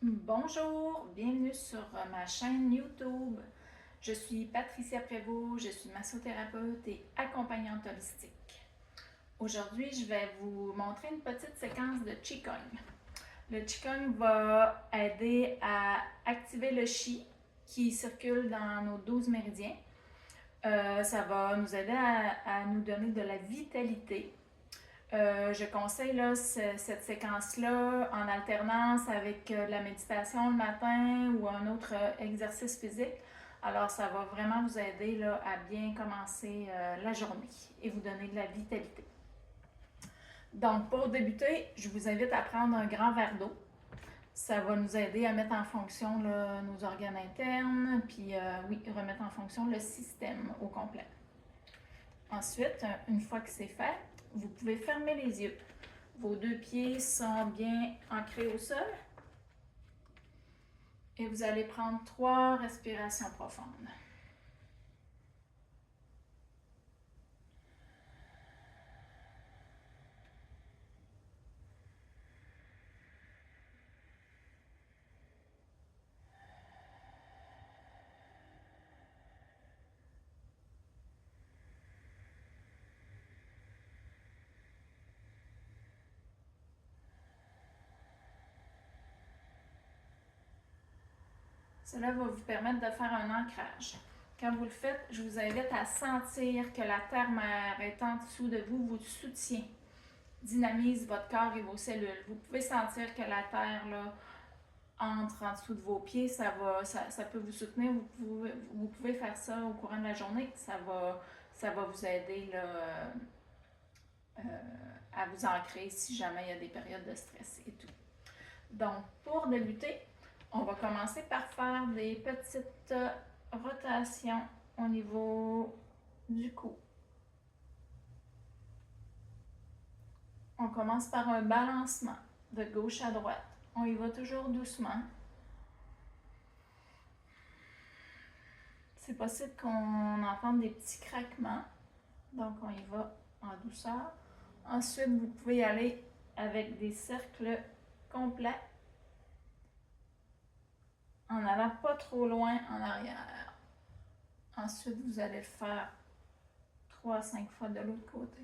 Bonjour, bienvenue sur ma chaîne YouTube. Je suis Patricia Prévost, je suis massothérapeute et accompagnante holistique. Aujourd'hui, je vais vous montrer une petite séquence de Qigong. Le Qigong va aider à activer le Qi qui circule dans nos 12 méridiens. Ça va nous aider à nous donner de la vitalité. Je conseille là, cette séquence-là en alternance avec la méditation le matin ou un autre exercice physique. Alors, ça va vraiment vous aider là, à bien commencer la journée et vous donner de la vitalité. Donc, pour débuter, je vous invite à prendre un grand verre d'eau. Ça va nous aider à mettre en fonction là, nos organes internes, puis remettre en fonction le système au complet. Ensuite, une fois que c'est fait, vous pouvez fermer les yeux. Vos deux pieds sont bien ancrés au sol. Et vous allez prendre 3 respirations profondes. Cela va vous permettre de faire un ancrage. Quand vous le faites, je vous invite à sentir que la terre-mère est en dessous de vous, vous soutient, dynamise votre corps et vos cellules. Vous pouvez sentir que la terre là, entre en dessous de vos pieds, ça peut vous soutenir. Vous pouvez faire ça au courant de la journée. Ça va vous aider là, à vous ancrer si jamais il y a des périodes de stress et tout. Donc, pour débuter, on va commencer par faire des petites rotations au niveau du cou. On commence par un balancement de gauche à droite. On y va toujours doucement. C'est possible qu'on entende des petits craquements. Donc, on y va en douceur. Ensuite, vous pouvez y aller avec des cercles complets en allant pas trop loin en arrière. Ensuite, vous allez le faire 3 à 5 fois de l'autre côté.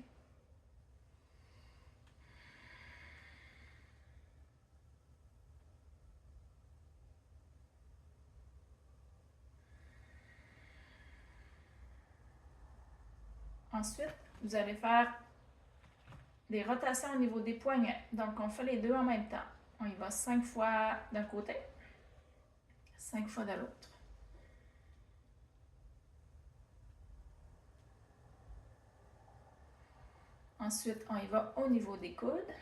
Ensuite, vous allez faire des rotations au niveau des poignets. Donc, on fait les deux en même temps. On y va 5 fois d'un côté, 5 fois de l'autre. Ensuite, on y va au niveau des coudes.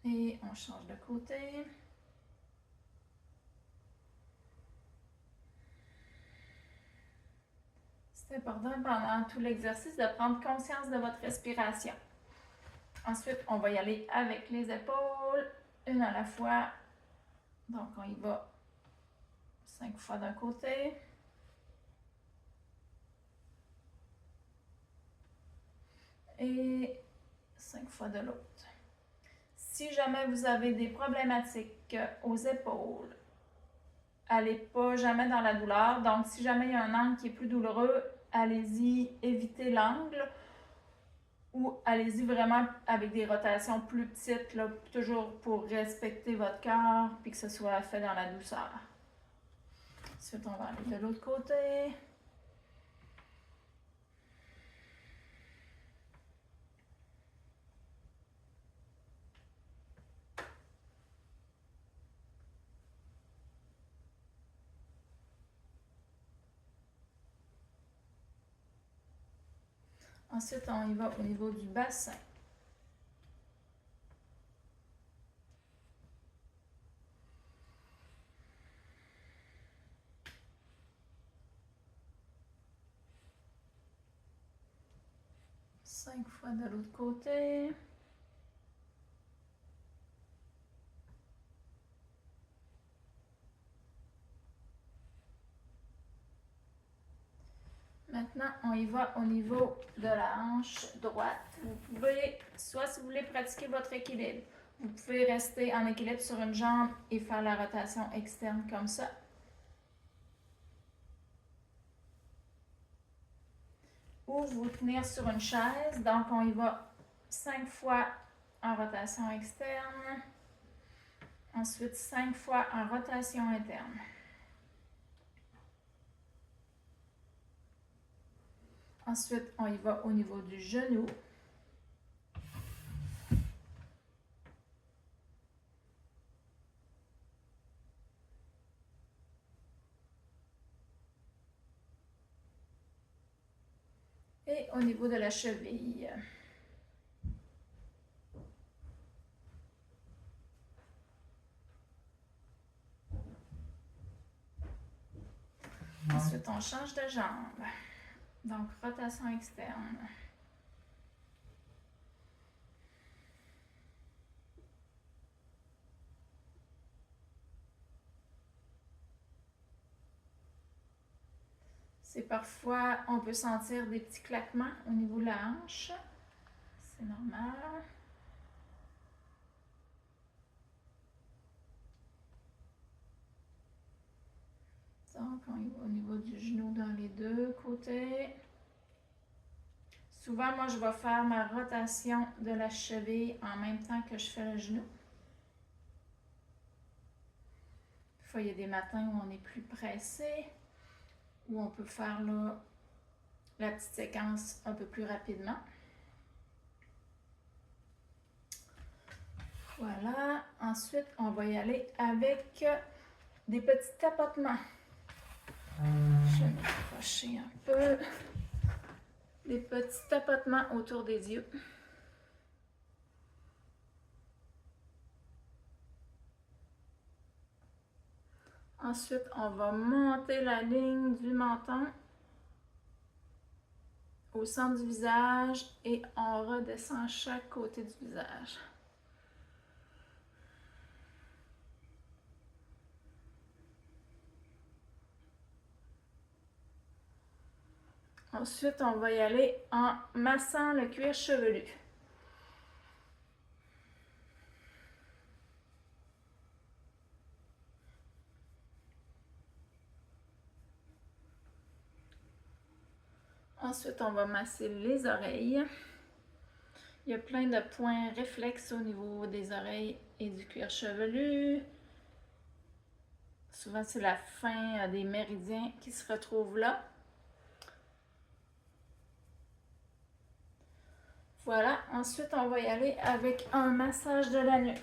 Et on change de côté. C'est important pendant tout l'exercice de prendre conscience de votre respiration. Ensuite, on va y aller avec les épaules, une à la fois. Donc, on y va 5 fois d'un côté. Et 5 fois de l'autre. Si jamais vous avez des problématiques aux épaules, allez pas jamais dans la douleur. Donc, si jamais il y a un angle qui est plus douloureux, allez-y, évitez l'angle. Ou allez-y vraiment avec des rotations plus petites, là, toujours pour respecter votre corps, puis que ce soit fait dans la douceur. Ensuite, on va aller de l'autre côté. Ensuite, on y va au niveau du bassin. Cinq fois de l'autre côté. Maintenant, Maintenant, on y va au niveau de la hanche droite. Vous pouvez, soit si vous voulez pratiquer votre équilibre, vous pouvez rester en équilibre sur une jambe et faire la rotation externe comme ça. Ou vous tenir sur une chaise. Donc, on y va 5 fois en rotation externe. Ensuite, 5 fois en rotation interne. Ensuite, on y va au niveau du genou. Et au niveau de la cheville. Ensuite, on change de jambe. Donc, rotation externe. C'est parfois, on peut sentir des petits claquements au niveau de la hanche. C'est normal. Donc, on y va au niveau du genou dans les deux côtés. Souvent, moi, je vais faire ma rotation de la cheville en même temps que je fais le genou. Des fois, il y a des matins où on est plus pressé, où on peut faire là, la petite séquence un peu plus rapidement. Voilà. Ensuite, on va y aller avec des petits tapotements. Je vais m'approcher un peu. Des petits tapotements autour des yeux. Ensuite, on va monter la ligne du menton au centre du visage et on redescend chaque côté du visage. Ensuite, on va y aller en massant le cuir chevelu. Ensuite, on va masser les oreilles. Il y a plein de points réflexes au niveau des oreilles et du cuir chevelu. Souvent, c'est la fin des méridiens qui se retrouvent là. Voilà. Ensuite, on va y aller avec un massage de la nuque.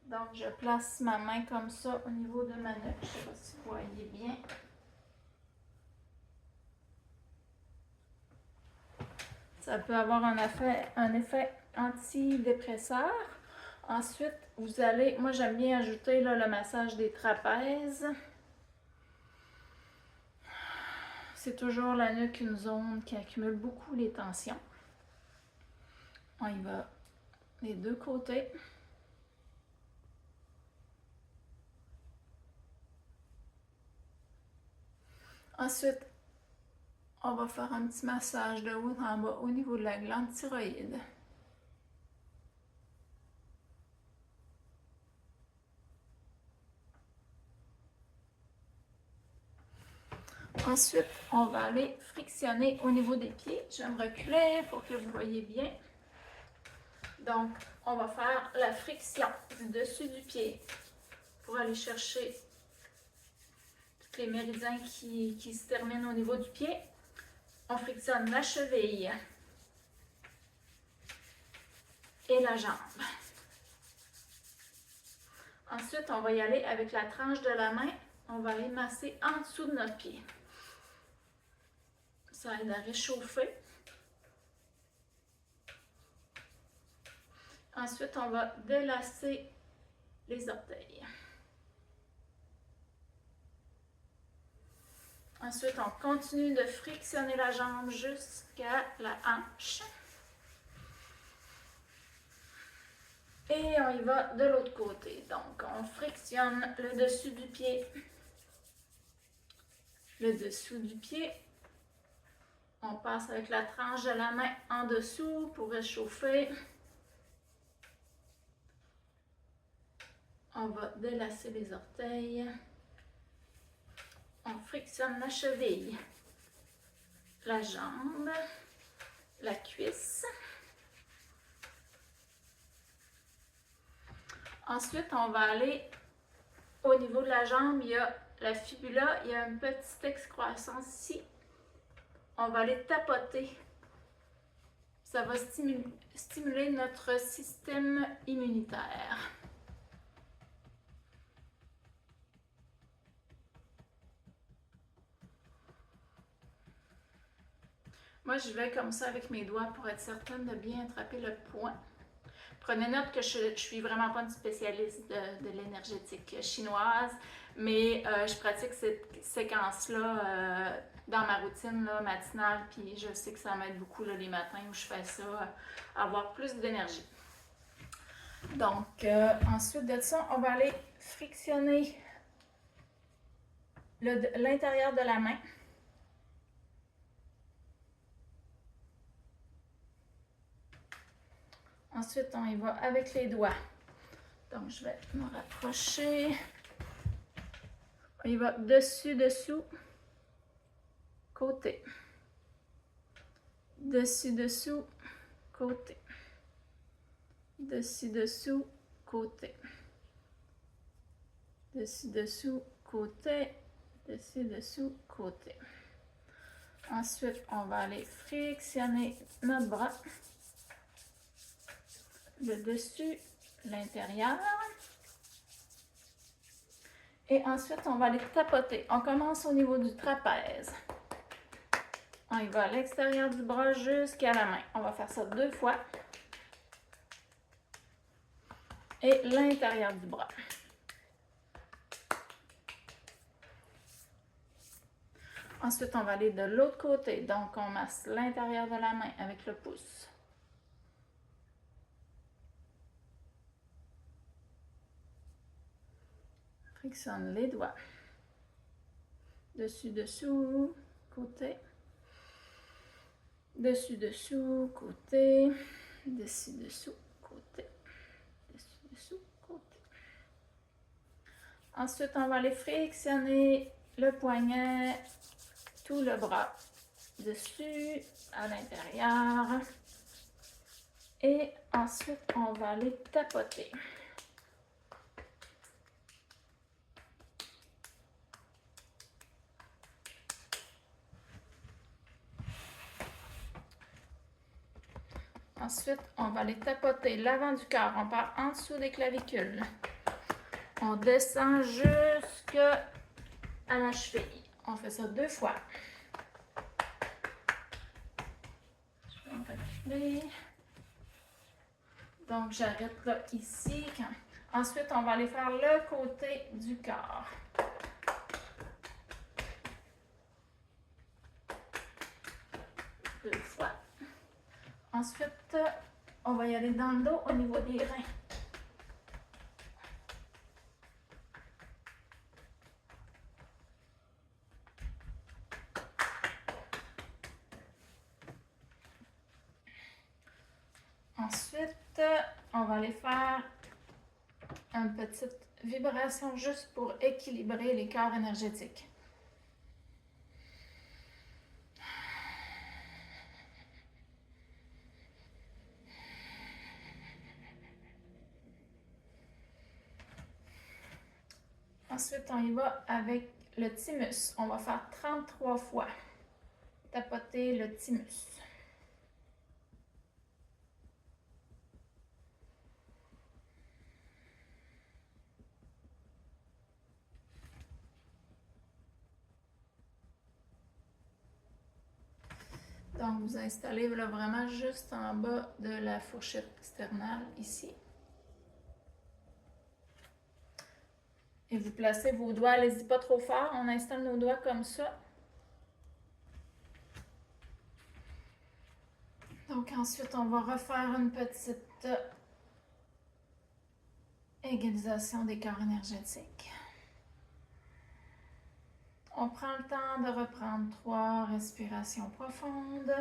Donc, je place ma main comme ça au niveau de ma nuque. Je ne sais pas si vous voyez bien. Ça peut avoir un effet antidépresseur. Ensuite, vous allez, moi j'aime bien ajouter là, le massage des trapèzes. C'est toujours la nuque, une zone qui accumule beaucoup les tensions. On y va des deux côtés. Ensuite, on va faire un petit massage de haut en bas au niveau de la glande thyroïde. Ensuite, on va aller frictionner au niveau des pieds. Je vais me reculer pour que vous voyez bien. Donc, on va faire la friction du dessus du pied pour aller chercher tous les méridiens qui se terminent au niveau du pied. On frictionne la cheville et la jambe. Ensuite, on va y aller avec la tranche de la main. On va aller masser en dessous de notre pied. Ça aide à réchauffer. Ensuite, on va délacer les orteils. Ensuite, on continue de frictionner la jambe jusqu'à la hanche. Et on y va de l'autre côté. Donc, on frictionne le dessus du pied. Le dessous du pied. On passe avec la tranche de la main en dessous pour réchauffer. On va délasser les orteils. On frictionne la cheville, la jambe, la cuisse. Ensuite, on va aller au niveau de la jambe. Il y a la fibula, il y a une petite excroissance ici. On va aller tapoter. Ça va stimuler notre système immunitaire. Moi, je vais comme ça avec mes doigts pour être certaine de bien attraper le point. Prenez note que je ne suis vraiment pas une spécialiste de l'énergétique chinoise, mais je pratique cette séquence-là dans ma routine là, matinale, puis je sais que ça m'aide beaucoup là, les matins où je fais ça, avoir plus d'énergie. Donc, ensuite de ça, on va aller frictionner l'intérieur de la main. Ensuite, on y va avec les doigts. Donc, je vais me rapprocher. On y va dessus, dessous, côté. Dessus, dessous, côté. Dessus, dessous, côté. Dessus, dessous, côté. Dessus, dessous, côté. Ensuite, on va aller frictionner notre bras. Le dessus, l'intérieur. Et ensuite, on va aller tapoter. On commence au niveau du trapèze. On y va à l'extérieur du bras jusqu'à la main. On va faire ça 2 fois. Et l'intérieur du bras. Ensuite, on va aller de l'autre côté. Donc, on masse l'intérieur de la main avec le pouce. Frictionne les doigts. Dessus, dessous, côté. Dessus, dessous, côté. Dessus, dessous, côté. Dessus, dessous, côté. Ensuite, on va aller frictionner le poignet, tout le bras. Dessus, à l'intérieur. Et ensuite, on va aller tapoter. Ensuite, on va aller tapoter l'avant du corps. On part en dessous des clavicules. On descend jusqu'à la cheville. On fait ça 2 fois. Je vais reculer. Donc, j'arrête là, ici. Ensuite, on va aller faire le côté du corps. Deux fois. Ensuite, on va y aller dans le dos au niveau des reins. Ensuite, on va aller faire une petite vibration juste pour équilibrer les corps énergétiques. Ensuite, on y va avec le thymus. On va faire 33 fois. Tapoter le thymus. Donc, vous installez là, vraiment juste en bas de la fourchette sternale, ici. Et vous placez vos doigts, allez-y pas trop fort, on installe nos doigts comme ça. Donc, ensuite, on va refaire une petite Égalisation des corps énergétiques. On prend le temps de reprendre 3 respirations profondes.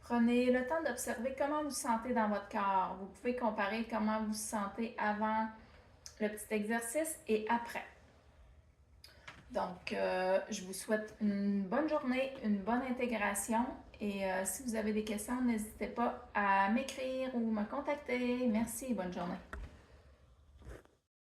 Prenez le temps d'observer comment vous vous sentez dans votre corps. Vous pouvez comparer comment vous vous sentez avant le petit exercice et après. Donc, je vous souhaite une bonne journée, une bonne intégration et si vous avez des questions, n'hésitez pas à m'écrire ou me contacter. Merci et bonne journée.